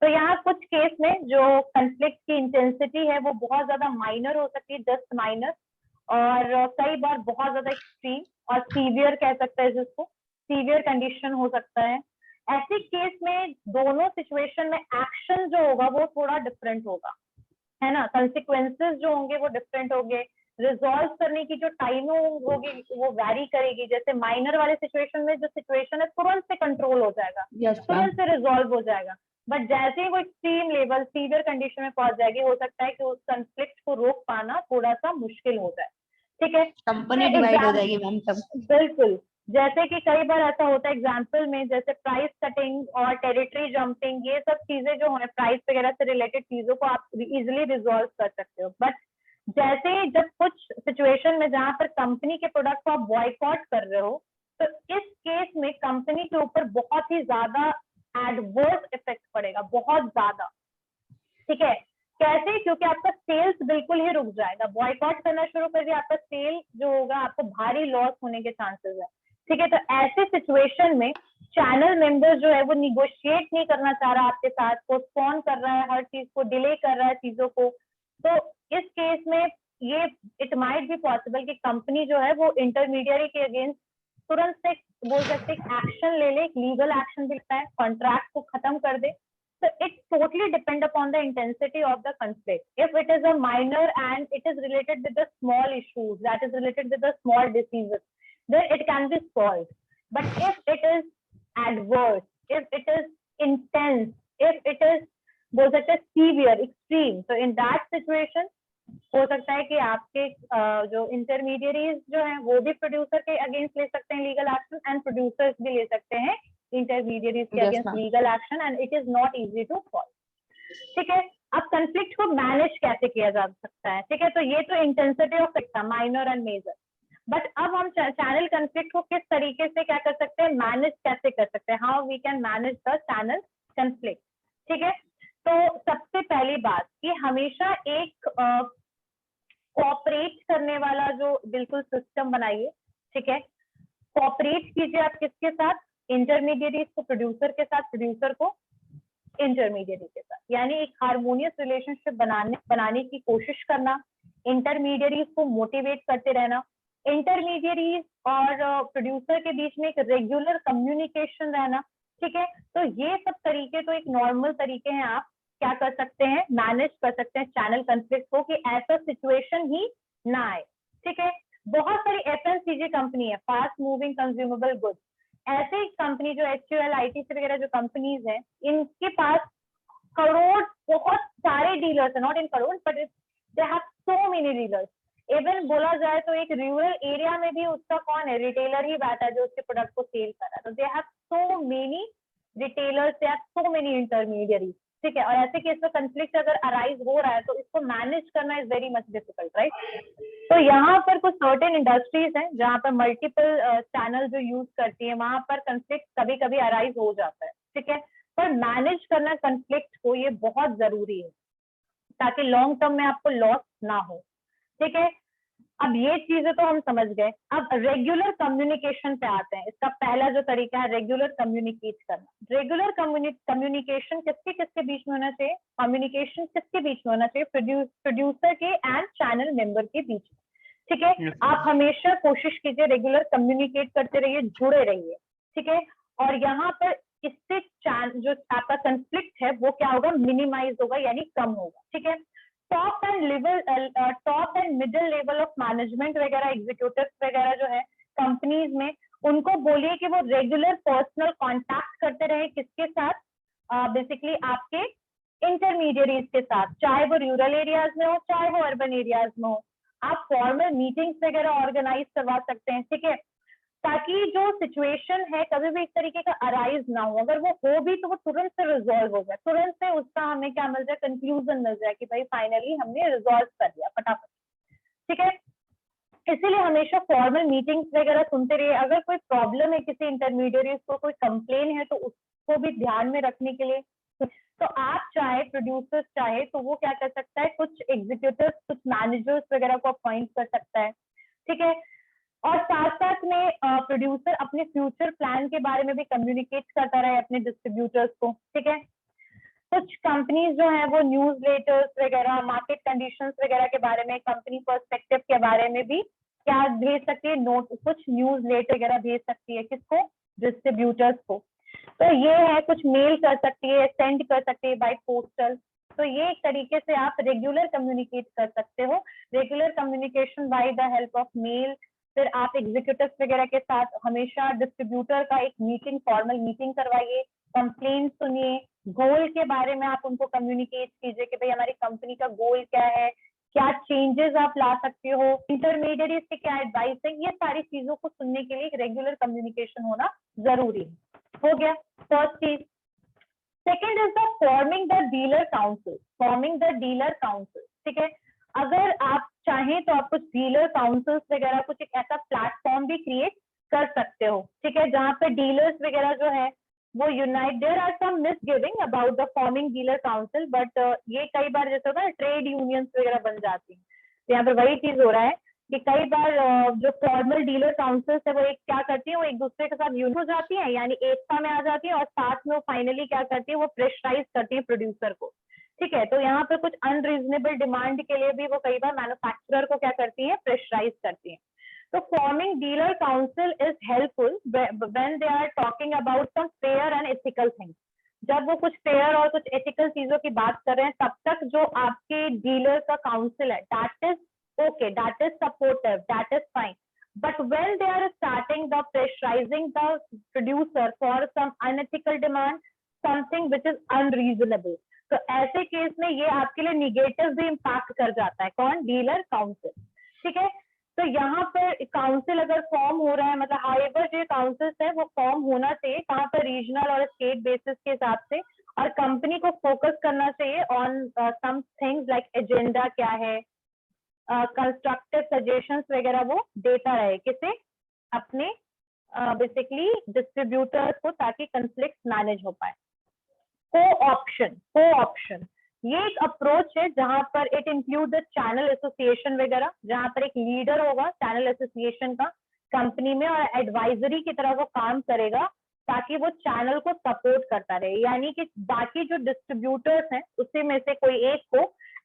तो यहाँ कुछ केस में जो कंफ्लिक्ट की इंटेंसिटी है वो बहुत ज्यादा माइनर हो सकती है, जस्ट माइनर, और कई बार बहुत ज्यादा एक्सट्रीम और सीवियर कह सकते हैं, जिसको सीवियर कंडीशन हो सकता है। ऐसे केस में दोनों सिचुएशन में एक्शन जो होगा वो थोड़ा डिफरेंट होगा, है ना। कंसिक्वेंसेस जो होंगे वो डिफरेंट होंगे, रिजॉल्व करने की जो टाइमिंग होगी वो वैरी करेगी। जैसे माइनर वाले सिचुएशन में जो सिचुएशन है तुरंत से कंट्रोल हो जाएगा, तुरंत से रिजॉल्व हो जाएगा, बट जैसे ही वो एक्सट्रीम लेवल सीवियर कंडीशन में पहुंच जाएगी, हो सकता है कि उस कंफ्लिक्ट को रोक पाना थोड़ा सा मुश्किल हो जाए, ठीक है। कंपनी डिवाइड हो जाएगी मैम तब। बिल्कुल, जैसे कि कई बार ऐसा होता है एग्जाम्पल में, जैसे प्राइस कटिंग और टेरिटरी जंपिंग, ये सब चीजें जो है प्राइस वगैरह से रिलेटेड चीजों को आप इजिली रिजॉल्व कर सकते हो। बट जैसे जब कुछ सिचुएशन में जहां पर कंपनी के प्रोडक्ट को आप बॉयकॉट कर रहे हो, तो इस केस में कंपनी के ऊपर बहुत ही ज्यादा एडवर्स इफेक्ट पड़ेगा, बहुत ज्यादा, ठीक है। कैसे? क्योंकि आपका सेल्स बिल्कुल ही रुक जाएगा, बॉयकॉट करना शुरू कर दिया, आपका सेल जो होगा आपको भारी लॉस होने के चांसेस है, ठीक है। तो ऐसे सिचुएशन में चैनल मेंबर जो है वो निगोशिएट नहीं करना चाह रहा आपके साथ, पोस्टपोन कर रहा है, हर चीज को डिले कर रहा है चीजों को। तो इस केस में ये इट माइट बी पॉसिबल कि कंपनी जो है वो इंटरमीडियरी के अगेंस्ट तुरंत से बोल सकते एक्शन ले ले, लीगल एक्शन भी लेता है, कॉन्ट्रैक्ट को खत्म कर दे। So it totally depend upon the intensity of the conflict. If it is a minor and it is related with the small issues, that is related with the small diseases, then it can be solved. But if it is adverse, if it is intense, if it is बोल सकते हैं severe, extreme, so in that situation हो सकता है कि आपके जो intermediaries जो हैं वो भी प्रोड्यूसर के अगेंस्ट ले सकते हैं लीगल एक्शन, एंड प्रोड्यूसर्स भी ले सकते हैं इंटरमीडियरीज के against legal action, and it is not easy to solve, ठीक है। अब कंफ्लिक्ट को मैनेज कैसे किया जा सकता है, ठीक है। तो ये तो इंटेंसिटी ऑफ था, माइनर एंड मेजर। बट अब हम चैनल कंफ्लिक्ट को किस तरीके से क्या कर सकते हैं, मैनेज कैसे कर सकते हैं, how we can manage the channel conflict, ठीक है। तो सबसे पहली बात कि हमेशा एक कोऑपरेट करने वाला जो बिल्कुल सिस्टम बनाइए, ठीक है। कोऑपरेट कीजिए आप किसके साथ, इंटरमीडिएट को प्रोड्यूसर के साथ, प्रोड्यूसर को इंटरमीडिएट के साथ, यानी एक हार्मोनियस रिलेशनशिप बनाने की कोशिश करना, इंटरमीडिएट को मोटिवेट करते रहना, इंटरमीडिएट और प्रोड्यूसर के बीच में एक रेगुलर कम्युनिकेशन रहना, ठीक है। तो ये सब तरीके तो एक नॉर्मल तरीके हैं, आप क्या कर सकते हैं, मैनेज कर सकते हैं चैनल कॉन्फ्लिक्ट को, कि ऐसा सिचुएशन ही ना आए, ठीक है। बहुत सारी एफएमसीजी कंपनी है, फास्ट मूविंग कंज्यूमेबल गुड्स, ऐसे कंपनी जो HUL, ITC वगैरह जो कंपनीज है, इनके पास करोड़, बहुत सारे डीलर्स है, not in crore but they have so many dealers. Even बोला जाए तो एक रूरल एरिया में भी उसका कौन है, रिटेलर ही बैठा है जो उसके प्रोडक्ट को सेल कर रहा है। तो they have so many retailers, they have so many intermediaries, ठीक है। और ऐसे केस में कंफ्लिक्ट अगर अराइज हो रहा है तो इसको मैनेज करना is very much difficult, right. तो यहाँ पर कुछ सर्टेन इंडस्ट्रीज हैं जहाँ पर मल्टीपल चैनल जो यूज करती है, वहां पर कंफ्लिक्ट कभी कभी अराइज हो जाता है, ठीक है। पर मैनेज करना कंफ्लिक्ट को ये बहुत जरूरी है ताकि लॉन्ग टर्म में आपको लॉस ना हो, ठीक है। अब ये चीजें तो हम समझ गए। अब रेगुलर कम्युनिकेशन पे आते हैं। इसका पहला जो तरीका है रेगुलर कम्युनिकेट करना। रेगुलर कम्युनिकेशन किसके किसके बीच में होना चाहिए, कम्युनिकेशन किसके बीच में होना चाहिए, प्रोड्यूसर के एंड चैनल मेंबर के बीच में, ठीक है। Yes, आप हमेशा कोशिश कीजिए रेगुलर कम्युनिकेट करते रहिए, जुड़े रहिए, ठीक है। और यहाँ पर इससे जो आपका कंफ्लिक्ट है वो क्या होगा, मिनिमाइज होगा, यानी कम होगा, ठीक है। Top and middle level of management वगैरह, एग्जीक्यूटिव वगैरह जो है कंपनीज में, उनको बोलिए कि वो रेगुलर पर्सनल कांटेक्ट करते रहे, किसके साथ, बेसिकली आपके इंटरमीडिएरीज के साथ, चाहे वो रूरल एरियाज में हो चाहे वो अर्बन एरियाज में हो। आप फॉर्मल मीटिंग्स वगैरह ऑर्गेनाइज करवा सकते हैं, ठीक है, ताकि जो सिचुएशन है कभी भी इस तरीके का अराइज ना हो। अगर वो हो भी तो वो तुरंत से रिजॉल्व हो जाए, तुरंत से उसका हमें क्या मिल जाए, कंक्लूजन मिल जाए कि भाई फाइनली हमने रिजॉल्व कर दिया फटाफट, ठीक है। इसीलिए हमेशा फॉर्मल मीटिंग्स वगैरह सुनते रहिए। अगर कोई प्रॉब्लम है किसी इंटरमीडिएट को, कोई कंप्लेन है, तो उसको भी ध्यान में रखने के लिए तो आप चाहे प्रोड्यूसर्स चाहे तो वो क्या कर सकता है, कुछ एग्जीक्यूटिव, कुछ मैनेजर्स वगैरह को अपॉइंट कर सकता है, ठीक है। और साथ साथ में प्रोड्यूसर अपने फ्यूचर प्लान के बारे में भी कम्युनिकेट करता रहे अपने डिस्ट्रीब्यूटर्स को, ठीक है। कुछ कंपनीज जो है वो न्यूज लेटर्स वगैरह, मार्केट कंडीशंस वगैरह के बारे में, कंपनी पर्सपेक्टिव के बारे में भी क्या भेज सकती है, नोट, कुछ न्यूज लेटर वगैरह भेज सकती है, किसको, डिस्ट्रीब्यूटर्स को। तो ये है, कुछ मेल कर सकती है, सेंड कर सकती है बाय पोस्टल। तो ये एक तरीके से आप रेगुलर कम्युनिकेट कर सकते हो, regular communication by the help of male. फिर आप एग्जीक्यूटिव वगैरह के साथ हमेशा डिस्ट्रीब्यूटर का एक मीटिंग, फॉर्मल मीटिंग करवाइए, कंप्लेन सुनिए, गोल के बारे में आप उनको कम्युनिकेट कीजिए कि भाई हमारी कंपनी का गोल क्या है, क्या चेंजेस आप ला सकते हो, इंटरमीडिएट से क्या एडवाइस है, ये सारी चीजों को सुनने के लिए एक रेगुलर कम्युनिकेशन होना जरूरी है। हो गया फर्स्ट चीज। Second is the forming the dealer council, forming the dealer council, ठीक है। अगर आप चाहें तो आप कुछ डीलर काउंसिल्स वगैरह, कुछ एक ऐसा प्लेटफॉर्म भी क्रिएट कर सकते हो, ठीक है, जहां पे डीलर्स वगैरह जो है वो unite. There are some misgiving about the forming dealer council, but ये कई बार जैसे होता है ट्रेड यूनियंस वगैरह बन जाती है, तो यहाँ पर वही चीज हो रहा है कि कई बार जो फॉर्मल डीलर काउंसिल्स है वो एक क्या करती है, वो एक दूसरे के साथ यूनिट हो जाती है, यानी एकता में आ जाती है, और साथ में वो फाइनली क्या करती है, वो प्रेशराइज करती है प्रोड्यूसर को, ठीक है। तो यहाँ पे कुछ अनरीजनेबल डिमांड के लिए भी वो कई बार मैन्युफैक्चरर को क्या करती है, प्रेशराइज करती है। तो forming dealer council is helpful when they are talking about some fair and ethical things. जब वो कुछ फेयर और कुछ एथिकल चीजों की बात कर रहे हैं, तब तक जो आपके डीलर का काउंसिल है, that is okay, that is supportive, that is fine. But when they are starting the pressurizing the producer for some unethical demand, something which is unreasonable, तो ऐसे केस में ये आपके लिए निगेटिव भी इम्पैक्ट कर जाता है, कौन, डीलर काउंसिल, ठीक है। तो यहाँ पर काउंसिल अगर फॉर्म हो रहा है, मतलब हाउएवर जो काउंसिल्स है वो फॉर्म होना चाहिए कहाँ पर, रीजनल और स्टेट बेसिस के हिसाब से, और कंपनी को फोकस करना चाहिए on some things like agenda क्या है, कंस्ट्रक्टिव सजेशंस वगैरह वो देता रहे, किसे, अपने बेसिकली डिस्ट्रीब्यूटर्स को, ताकि कंफ्लिक्ट मैनेज हो पाए। को ऑप्शन ये एक अप्रोच है जहां पर it include the channel association वगैरह, जहां पर एक लीडर होगा चैनल एसोसिएशन का कंपनी में और एडवाइजरी की तरह वो काम करेगा ताकि वो चैनल को सपोर्ट करता रहे। यानी कि बाकी जो डिस्ट्रीब्यूटर्स हैं उसी में से कोई एक को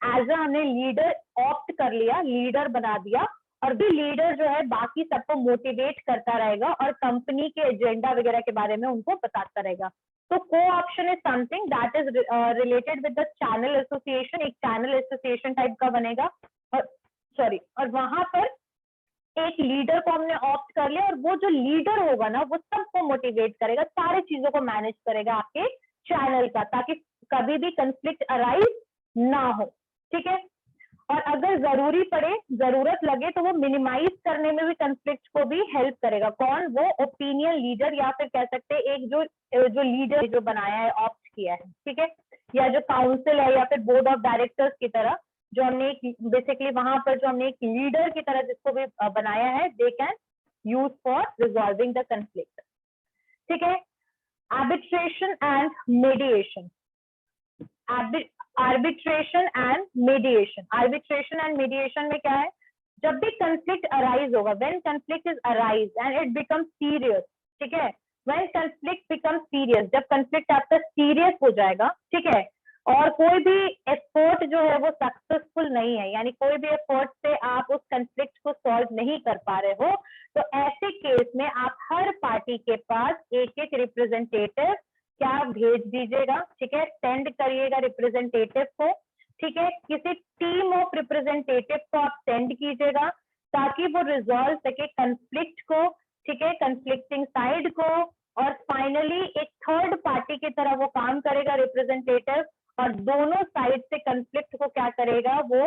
एज हमने लीडर ऑप्ट कर लिया, लीडर बना दिया, और भी लीडर जो है बाकी सबको मोटिवेट करता रहेगा और कंपनी के एजेंडा वगैरह के बारे में उनको बताता रहेगा। तो को option is something that is related with the channel association, एक चैनल एसोसिएशन टाइप का बनेगा और वहां पर एक लीडर को हमने ऑप्ट कर लिया और वो जो लीडर होगा ना वो सबको मोटिवेट करेगा, सारी चीजों को मैनेज करेगा आपके चैनल का, ताकि कभी भी कंफ्लिक्ट अराइज ना हो। ठीक है, और अगर जरूरी पड़े, जरूरत लगे तो वो मिनिमाइज करने में भी कंफ्लिक्ट को भी हेल्प करेगा। कौन? वो ओपिनियन लीडर, या फिर कह सकते हैं एक जो लीडर जो बनाया है, ऑप्ट किया है, ठीक है, या जो काउंसिल है या फिर बोर्ड ऑफ डायरेक्टर्स की तरह जो हमने बेसिकली वहां पर जो हमने एक लीडर की तरह जिसको भी बनाया है, they can use for resolving the conflict. ठीक है, arbitration and mediation, arbitration and mediation, arbitration and mediation में क्या है? जब भी कंफ्लिक्ट अराइज होगा, when conflict is arise and it become serious, ठीक है, व्हेन कंफ्लिक्ट बिकम सीरियस, जब कंफ्लिक्ट आपका सीरियस हो जाएगा, ठीक है, और कोई भी एफर्ट जो है वो सक्सेसफुल नहीं है, यानी कोई भी एफर्ट से आप उस कंफ्लिक्ट को सॉल्व नहीं कर पा रहे हो, तो ऐसे केस में आप हर पार्टी के पास एक एक रिप्रेजेंटेटिव क्या भेज दीजिएगा, ठीक है, सेंड करिएगा रिप्रेजेंटेटिव को, ठीक है, किसी टीम ऑफ रिप्रेजेंटेटिव को आप सेंड कीजिएगा ताकि वो रिजॉल्व सके कंफ्लिक्ट को, ठीक है, कंफ्लिक्टिंग साइड को, और फाइनली एक थर्ड पार्टी की तरह वो काम करेगा रिप्रेजेंटेटिव, और दोनों साइड से कंफ्लिक्ट को क्या करेगा, वो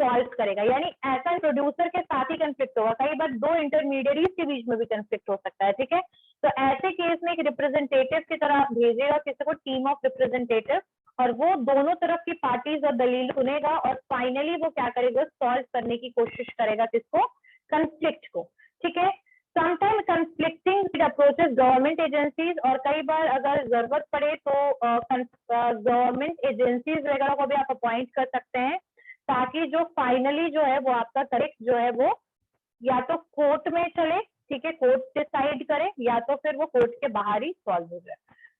सॉल्व करेगा। यानी ऐसा प्रोड्यूसर के साथ ही कंफ्लिक्ट होगा, कई बार दो इंटरमीडिएरीज के बीच में भी कंफ्लिक्ट हो सकता है, ठीक है, तो ऐसे केस में एक रिप्रेजेंटेटिव की तरह आप भेजेगा किसी को, टीम ऑफ रिप्रेजेंटेटिव, और वो दोनों तरफ की पार्टीज और दलील सुनेगा और फाइनली वो क्या करेगा, सॉल्व करने की कोशिश करेगा किसको, कंफ्लिक्ट को। ठीक है, sometime conflicting approaches government agencies, और कई बार अगर जरूरत पड़े तो गवर्नमेंट एजेंसीज वगैरह को भी आप अपॉइंट कर सकते हैं, ताकि जो फाइनली जो है वो आपका करेक्ट जो है वो या तो कोर्ट में चले, ठीक है, कोर्ट डिसाइड करे, या तो फिर वो कोर्ट के बाहर ही सॉल्व हो जाए।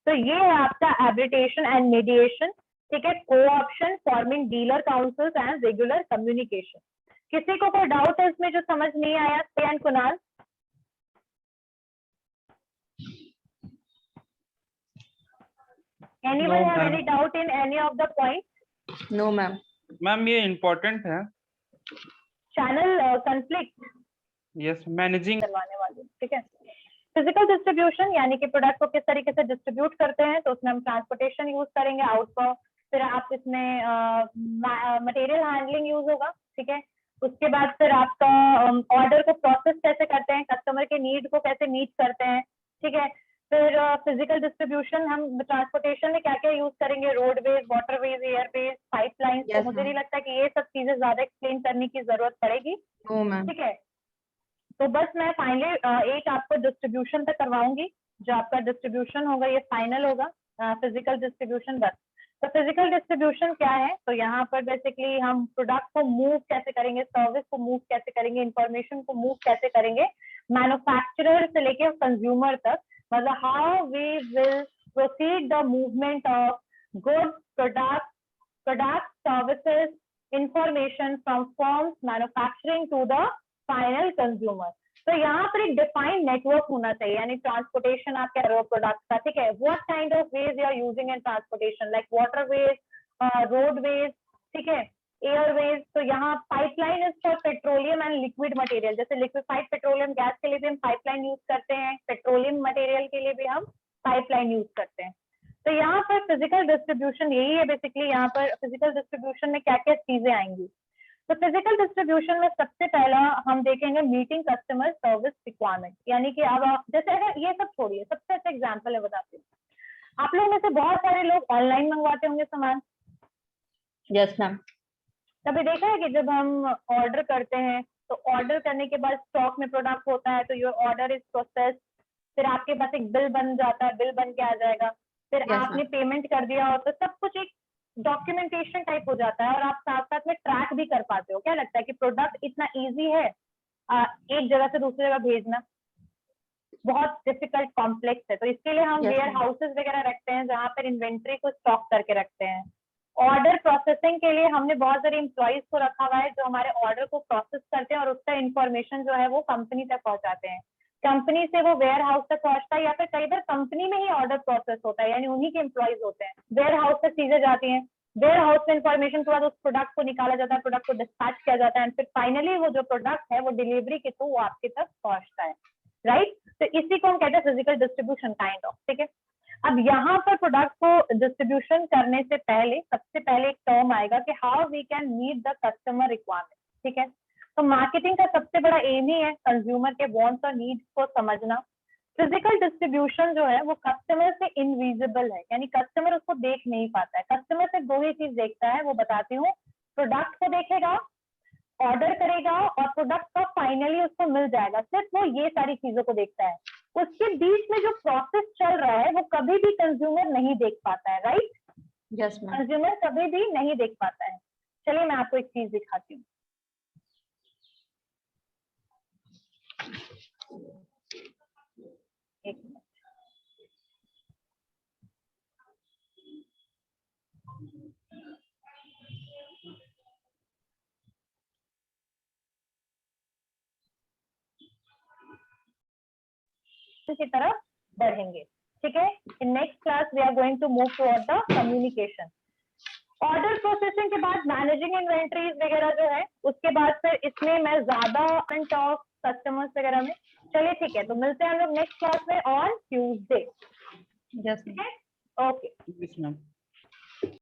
तो ये है आपका आर्बिट्रेशन एंड मीडिएशन। ठीक है, को option, forming dealer councils and regular communication. किसी को कोई डाउट है इसमें जो समझ नहीं आया? And Kunal, anyone have any doubt in any of the points? No ma'am. Ma'am ये इम्पोर्टेंट है। चैनल कंफ्लिक्ट यस, मैनेजिंग करवाने वाले, ठीक है। फिजिकल डिस्ट्रीब्यूशन यानी कि प्रोडक्ट को किस तरीके से डिस्ट्रीब्यूट करते हैं, तो उसमें हम ट्रांसपोर्टेशन यूज करेंगे, आउटबाउंड, फिर आप इसमें मटेरियल हैंडलिंग यूज होगा, ठीक है। उसके बाद फिर आपका ऑर्डर को प्रोसेस कैसे करते हैं, कस्टमर के नीड को कैसे मीट करते हैं, ठीक है। फिर फिजिकल डिस्ट्रीब्यूशन हम ट्रांसपोर्टेशन में क्या क्या यूज करेंगे, रोडवेज, वाटरवेज, एयरवेज, पाइपलाइन। तो मुझे नहीं लगता कि ये सब चीजें ज्यादा एक्सप्लेन करने की जरूरत पड़ेगी, ठीक है। तो बस मैं फाइनली एक आपको डिस्ट्रीब्यूशन तक करवाऊंगी, जो आपका डिस्ट्रीब्यूशन होगा ये फाइनल होगा, फिजिकल डिस्ट्रीब्यूशन बस। तो फिजिकल डिस्ट्रीब्यूशन क्या है, तो यहाँ पर बेसिकली हम प्रोडक्ट को मूव कैसे करेंगे, सर्विस को मूव कैसे करेंगे, इंफॉर्मेशन को मूव कैसे करेंगे, मैन्युफैक्चरर से लेके कंज्यूमर तक, मतलब how we will proceed the movement of goods, product, services, information from firms manufacturing to the final consumer. तो यहाँ पर एक डिफाइंड नेटवर्क होना चाहिए, यानी ट्रांसपोर्टेशन आप कह रहे हो प्रोडक्ट का, ठीक है, what kind of ways you are using in transportation, like waterways, roadways, ठीक है, एयरवेज। तो यहाँ pipeline is for petroleum and liquid material, जैसे लिक्विफाइड पेट्रोलियम गैस के लिए भी हम पाइपलाइन यूज करते हैं, पेट्रोलियम मटेरियल के लिए भी हम पाइपलाइन यूज करते हैं। तो यहाँ पर फिजिकल डिस्ट्रीब्यूशन यही है बेसिकली, यहाँ पर फिजिकल डिस्ट्रीब्यूशन में क्या क्या चीजें आएंगी। तो फिजिकल डिस्ट्रीब्यूशन में सबसे पहला हम देखेंगे मीटिंग कस्टमर सर्विस रिक्वायरमेंट, यानी कि अब जैसे अगर ये सब छोड़िए, सबसे अच्छा एग्जांपल है बताती हूँ, आप लोगों में से बहुत सारे लोग ऑनलाइन मंगवाते होंगे सामान। Yes ma'am. कभी देखा है कि जब हम ऑर्डर करते हैं तो ऑर्डर करने के बाद स्टॉक में प्रोडक्ट होता है, तो योर ऑर्डर इज प्रोसेस, फिर आपके पास एक बिल बन जाता है, बिल बन के आ जाएगा, फिर आपने पेमेंट कर दिया हो, तो सब कुछ एक डॉक्यूमेंटेशन टाइप हो जाता है और आप साथ साथ में ट्रैक भी कर पाते हो। क्या लगता है कि प्रोडक्ट इतना इजी है एक जगह से दूसरी जगह भेजना? बहुत डिफिकल्ट कॉम्प्लेक्स है। तो इसके लिए हम Yes, वेयर ma'am. हाउसेस वगैरह रखते हैं जहाँ पर इन्वेंट्री को स्टॉक करके रखते हैं। ऑर्डर प्रोसेसिंग के लिए हमने बहुत सारे एम्प्लॉइज को रखा हुआ है जो हमारे ऑर्डर को प्रोसेस करते हैं और उसका इंफॉर्मेशन जो है वो कंपनी तक पहुंचाते हैं। कंपनी से वो वेयर हाउस तक पहुंचता है या फिर कई बार कंपनी में ही ऑर्डर प्रोसेस होता है, यानी उन्हीं के एम्प्लॉइज होते हैं। वेयर हाउस तक चीजें जाती हैं, वेयर हाउस में इंफॉर्मेशन के बाद उस प्रोडक्ट को निकाला जाता है, प्रोडक्ट को डिस्पैच किया जाता है एंड फिर फाइनली वो जो प्रोडक्ट है वो डिलीवरी के थ्रू वो आपके तक पहुंचता है, राइट। तो इसी को हम कहते हैं फिजिकल डिस्ट्रीब्यूशन काइंड ऑफ, ठीक है। अब यहाँ पर प्रोडक्ट को डिस्ट्रीब्यूशन करने से पहले सबसे पहले एक टर्म आएगा कि how we can meet the customer requirement, ठीक है। तो मार्केटिंग का सबसे बड़ा एम ही है कंज्यूमर के वांट्स और नीड्स को समझना। फिजिकल डिस्ट्रीब्यूशन जो है वो कस्टमर से इनविजिबल है, यानी कस्टमर उसको देख नहीं पाता है। कस्टमर सिर्फ दो ही चीज देखता है, वो बताती हूँ, प्रोडक्ट को देखेगा, ऑर्डर करेगा और प्रोडक्ट का फाइनली उसको मिल जाएगा। सिर्फ वो ये सारी चीजों को देखता है। उसके बीच में जो प्रोसेस चल रहा है वो कभी भी कंज्यूमर नहीं देख पाता है, राइट। Yes, ma'am. कंज्यूमर कभी भी नहीं देख पाता है। चलिए मैं आपको एक चीज दिखाती हूँ। एक मिनट। की तरफ बढ़ेंगे, ठीक है। In next class we are going to move toward the communication. Order processing के बाद मैनेजिंग इन्वेंट्रीज वगैरह जो है उसके बाद फिर इसमें मैं ज्यादा टॉक कस्टमर्स वगैरह में। चलिए ठीक है, तो मिलते हैं हम लोग नेक्स्ट क्लास में ऑन ट्यूसडे, Yes, ठीक ma'am. है। ओके। Yes, ma'am.